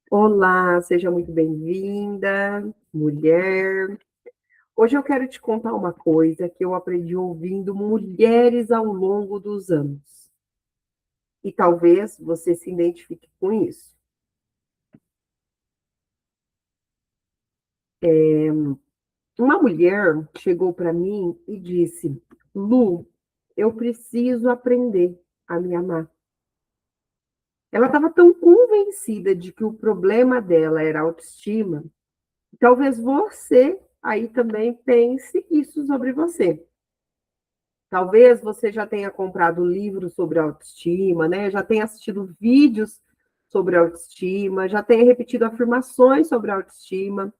Olá, seja muito bem-vinda, mulher. Hoje eu quero te contar uma coisa que eu aprendi ouvindo mulheres ao longo dos anos. E talvez você se identifique com isso. Uma mulher chegou para mim e disse: Lu, eu preciso aprender a me amar. Ela estava tão convencida de que o problema dela era a autoestima. Talvez você aí também pense isso sobre você. Talvez você já tenha comprado livros sobre autoestima, né? Já tenha assistido vídeos sobre autoestima, já tenha repetido afirmações sobre autoestima.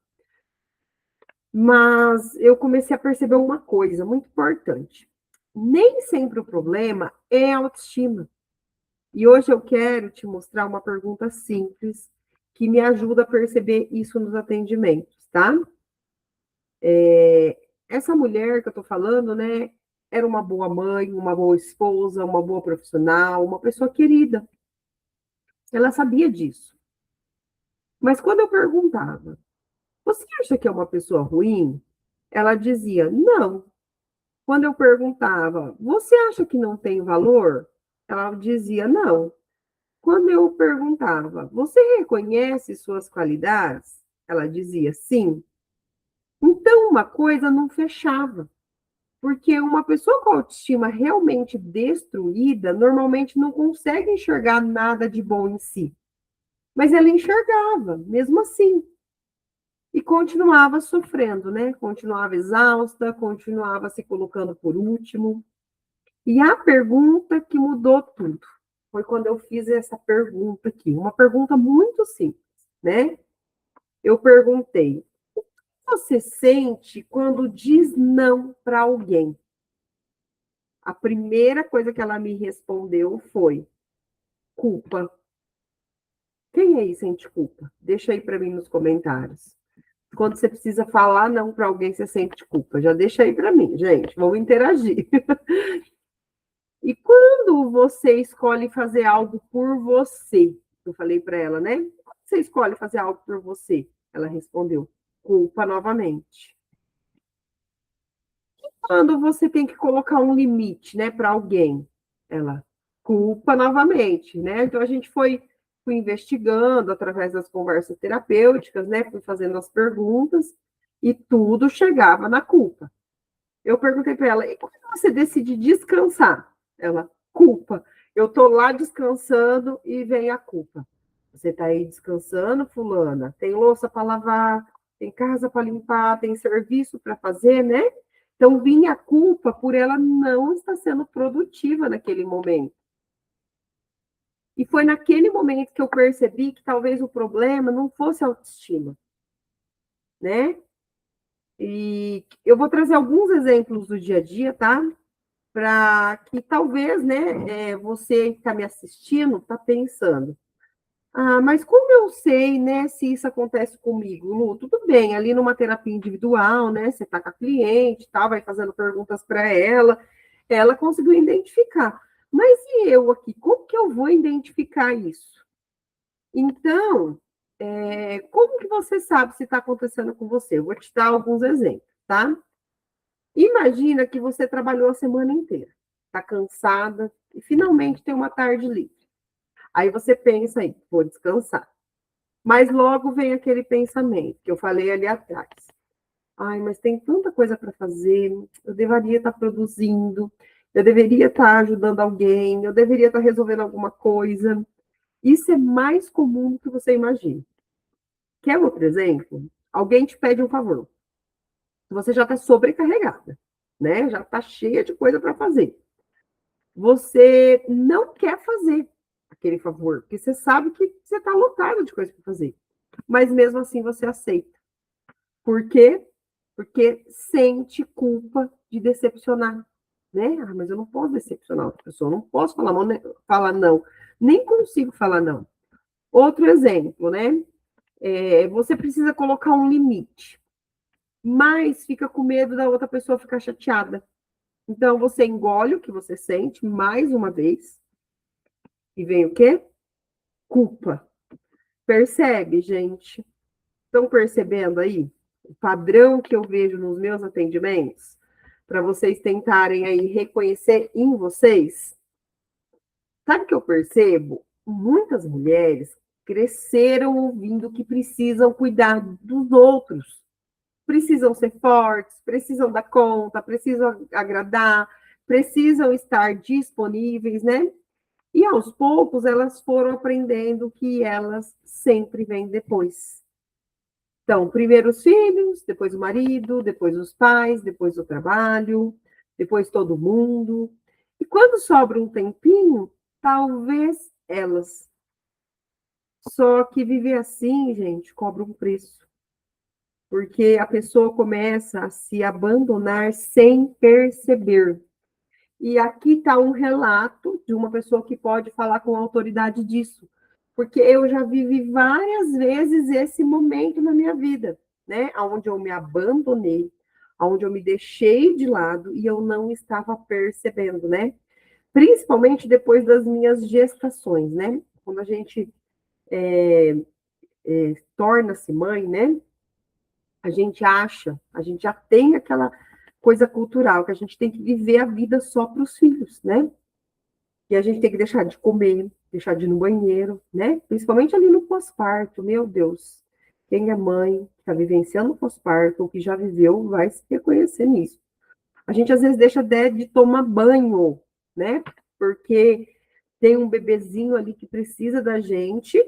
Mas eu comecei a perceber uma coisa muito importante. Nem sempre o problema é a autoestima. E hoje eu quero te mostrar uma pergunta simples que me ajuda a perceber isso nos atendimentos, tá? Essa mulher que eu tô falando, né, era uma boa mãe, uma boa esposa, uma boa profissional, uma pessoa querida. Ela sabia disso. Mas quando eu perguntava, você acha que é uma pessoa ruim? Ela dizia, não. Quando eu perguntava, você acha que não tem valor? Ela dizia, não. Quando eu perguntava, você reconhece suas qualidades? Ela dizia, sim. Então, uma coisa não fechava. Porque uma pessoa com autoestima realmente destruída normalmente não consegue enxergar nada de bom em si. Mas ela enxergava, mesmo assim. E continuava sofrendo, né? Continuava exausta, continuava se colocando por último. E a pergunta que mudou tudo foi quando eu fiz essa pergunta aqui. Uma pergunta muito simples, né? Eu perguntei: o que você sente quando diz não para alguém? A primeira coisa que ela me respondeu foi culpa. Quem aí sente culpa? Deixa aí para mim nos comentários. Quando você precisa falar não para alguém, você sente culpa. Já deixa aí para mim, gente. Vamos interagir. E quando você escolhe fazer algo por você? Eu falei para ela, né? Quando você escolhe fazer algo por você? Ela respondeu: culpa novamente. Quando você tem que colocar um limite, né, para alguém? Ela culpa novamente, né? Então a gente foi investigando através das conversas terapêuticas, né? Fui fazendo as perguntas e tudo chegava na culpa. Eu perguntei para ela: e quando você decide descansar? Ela, culpa. Eu tô lá descansando e vem a culpa. Você tá aí descansando, fulana? Tem louça para lavar, tem casa para limpar, tem serviço para fazer, né? Então vinha a culpa por ela não estar sendo produtiva naquele momento. E foi naquele momento que eu percebi que talvez o problema não fosse a autoestima, né? E eu vou trazer alguns exemplos do dia a dia, tá? Para que talvez, né, você que está me assistindo está pensando, ah, mas como eu sei, né, se isso acontece comigo, Lu? Tudo bem, ali numa terapia individual, né, você está com a cliente, tá, vai fazendo perguntas para ela conseguiu identificar. Mas e eu aqui, como que eu vou identificar isso? Então, como que você sabe se está acontecendo com você? Eu vou te dar alguns exemplos, tá? Imagina que você trabalhou a semana inteira, está cansada e finalmente tem uma tarde livre. Aí você pensa aí, vou descansar. Mas logo vem aquele pensamento que eu falei ali atrás. Ai, mas tem tanta coisa para fazer, eu deveria estar produzindo, eu deveria estar ajudando alguém, eu deveria estar resolvendo alguma coisa. Isso é mais comum do que você imagina. Quer outro exemplo? Alguém te pede um favor. Você já está sobrecarregada, né? Já está cheia de coisa para fazer. Você não quer fazer aquele favor, porque você sabe que você está lotado de coisa para fazer. Mas mesmo assim você aceita. Por quê? Porque sente culpa de decepcionar. Né? Ah, mas eu não posso decepcionar outra pessoa, não posso falar não, nem consigo falar não. Outro exemplo, né? Você precisa colocar um limite, mas fica com medo da outra pessoa ficar chateada. Então você engole o que você sente mais uma vez e vem o quê? Culpa. Percebe, gente? Estão percebendo aí o padrão que eu vejo nos meus atendimentos? Para vocês tentarem aí reconhecer em vocês? Sabe o que eu percebo? Muitas mulheres cresceram ouvindo que precisam cuidar dos outros, precisam ser fortes, precisam dar conta, precisam agradar, precisam estar disponíveis, né? E aos poucos elas foram aprendendo que elas sempre vêm depois. Então, primeiro os filhos, depois o marido, depois os pais, depois o trabalho, depois todo mundo. E quando sobra um tempinho, talvez elas. Só que viver assim, gente, cobra um preço. Porque a pessoa começa a se abandonar sem perceber. E aqui está um relato de uma pessoa que pode falar com autoridade disso. Porque eu já vivi várias vezes esse momento na minha vida, né? Onde eu me abandonei, onde eu me deixei de lado e eu não estava percebendo, né? Principalmente depois das minhas gestações, né? Quando a gente torna-se mãe, né? A gente já tem aquela coisa cultural, que a gente tem que viver a vida só para os filhos, né? E a gente tem que deixar de comer, deixar de ir no banheiro, né? Principalmente ali no pós-parto, meu Deus. Quem é mãe, está vivenciando o pós-parto, ou que já viveu, vai se reconhecer nisso. A gente às vezes deixa de tomar banho, né? Porque tem um bebezinho ali que precisa da gente,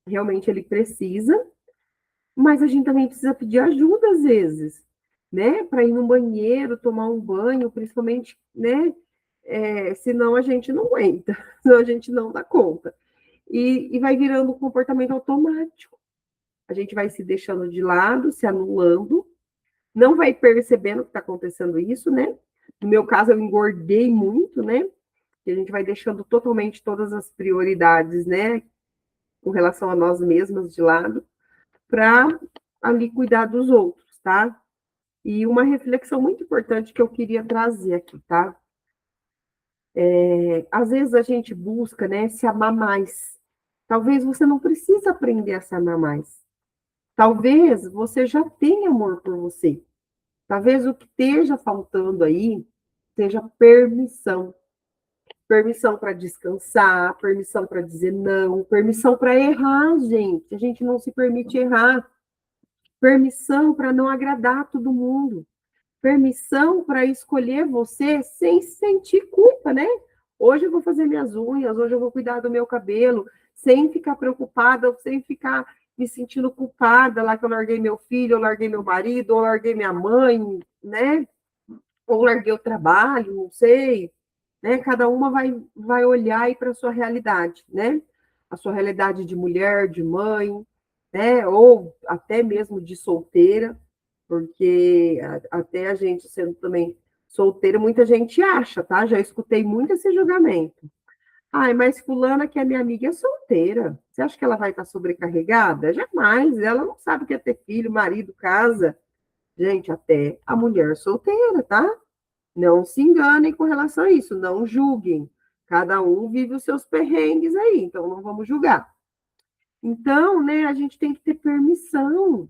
realmente ele precisa, mas a gente também precisa pedir ajuda às vezes, né? Para ir no banheiro, tomar um banho, principalmente, né? Senão a gente não aguenta, senão a gente não dá conta. E vai virando um comportamento automático. A gente vai se deixando de lado, se anulando, não vai percebendo que está acontecendo isso, né? No meu caso, eu engordei muito, né? E a gente vai deixando totalmente todas as prioridades, né? Com relação a nós mesmas de lado, para ali cuidar dos outros, tá? E uma reflexão muito importante que eu queria trazer aqui, tá? Às vezes a gente busca, né, se amar mais. Talvez você não precise aprender a se amar mais. Talvez você já tenha amor por você. Talvez o que esteja faltando aí seja permissão. Permissão para descansar, permissão para dizer não, permissão para errar, gente. A gente não se permite errar. Permissão para não agradar todo mundo. Permissão para escolher você sem sentir culpa, né? Hoje eu vou fazer minhas unhas, hoje eu vou cuidar do meu cabelo, sem ficar preocupada, sem ficar me sentindo culpada lá que eu larguei meu filho, eu larguei meu marido, ou larguei minha mãe, né? Ou larguei o trabalho, não sei, né? Cada uma vai olhar aí para a sua realidade, né? A sua realidade de mulher, de mãe, né? Ou até mesmo de solteira, porque até a gente sendo também solteira, muita gente acha, tá? Já escutei muito esse julgamento. Ai, mas fulana que é minha amiga é solteira. Você acha que ela vai estar sobrecarregada? Jamais. Ela não sabe o que é ter filho, marido, casa. Gente, até a mulher solteira, tá? Não se enganem com relação a isso, não julguem. Cada um vive os seus perrengues aí, então não vamos julgar. Então, né, a gente tem que ter permissão,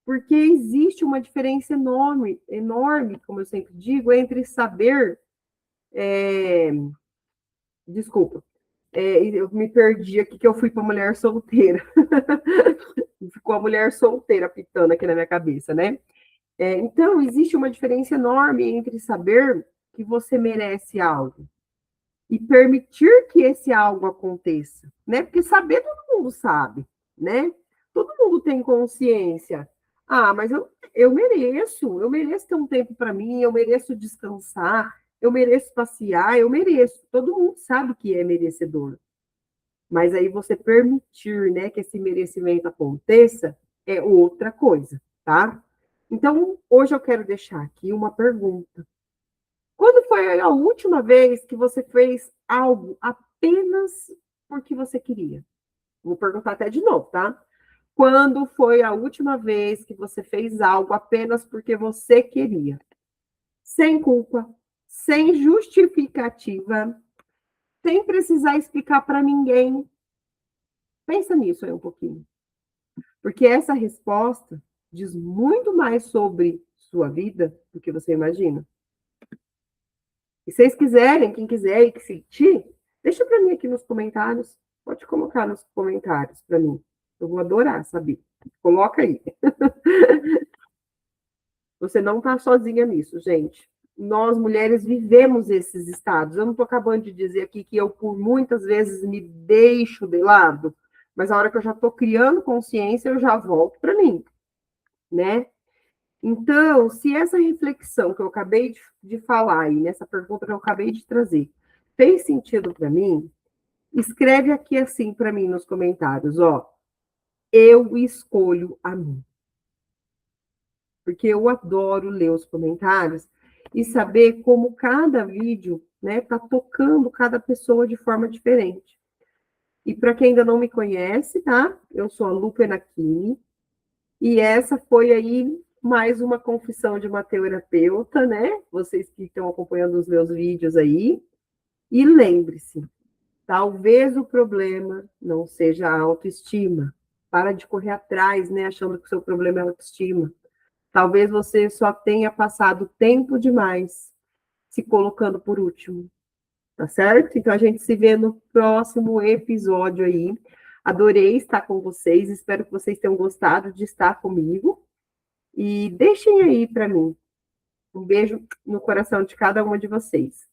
porque existe uma diferença enorme, enorme, como eu sempre digo, entre saber. Desculpa, eu me perdi aqui que eu fui para mulher solteira. Ficou a mulher solteira pitando aqui na minha cabeça, né? Então, existe uma diferença enorme entre saber que você merece algo e permitir que esse algo aconteça, né? Porque saber todo mundo sabe, né? Todo mundo tem consciência. Ah, mas eu mereço ter um tempo para mim, eu mereço descansar, eu mereço passear, eu mereço. Todo mundo sabe que é merecedor. Mas aí você permitir, né, que esse merecimento aconteça é outra coisa, tá? Então, hoje eu quero deixar aqui uma pergunta. Quando foi a última vez que você fez algo apenas porque você queria? Vou perguntar até de novo, tá? Quando foi a última vez que você fez algo apenas porque você queria? Sem culpa, sem justificativa, sem precisar explicar para ninguém. Pensa nisso aí um pouquinho. Porque essa resposta diz muito mais sobre sua vida do que você imagina. E se vocês quiserem, quem quiser e que sentir, deixa para mim aqui nos comentários. Pode colocar nos comentários para mim. Eu vou adorar saber. Coloca aí. Você não está sozinha nisso, gente. Nós, mulheres, vivemos esses estados. Eu não estou acabando de dizer aqui que eu, por muitas vezes, me deixo de lado, mas a hora que eu já estou criando consciência, eu já volto para mim, né? Então, se essa reflexão que eu acabei de falar aí, nessa pergunta que eu acabei de trazer, fez sentido para mim, escreve aqui assim para mim nos comentários, ó. Eu escolho a mim. Porque eu adoro ler os comentários e saber como cada vídeo, né, tá tocando cada pessoa de forma diferente. E para quem ainda não me conhece, tá? Eu sou a Lu Penacchini e essa foi aí mais uma confissão de uma terapeuta, né? Vocês que estão acompanhando os meus vídeos aí. E lembre-se, talvez o problema não seja a autoestima. Para de correr atrás, né, achando que o seu problema é a autoestima. Talvez você só tenha passado tempo demais se colocando por último, tá certo? Então a gente se vê no próximo episódio aí. Adorei estar com vocês, espero que vocês tenham gostado de estar comigo. E deixem aí para mim um beijo no coração de cada uma de vocês.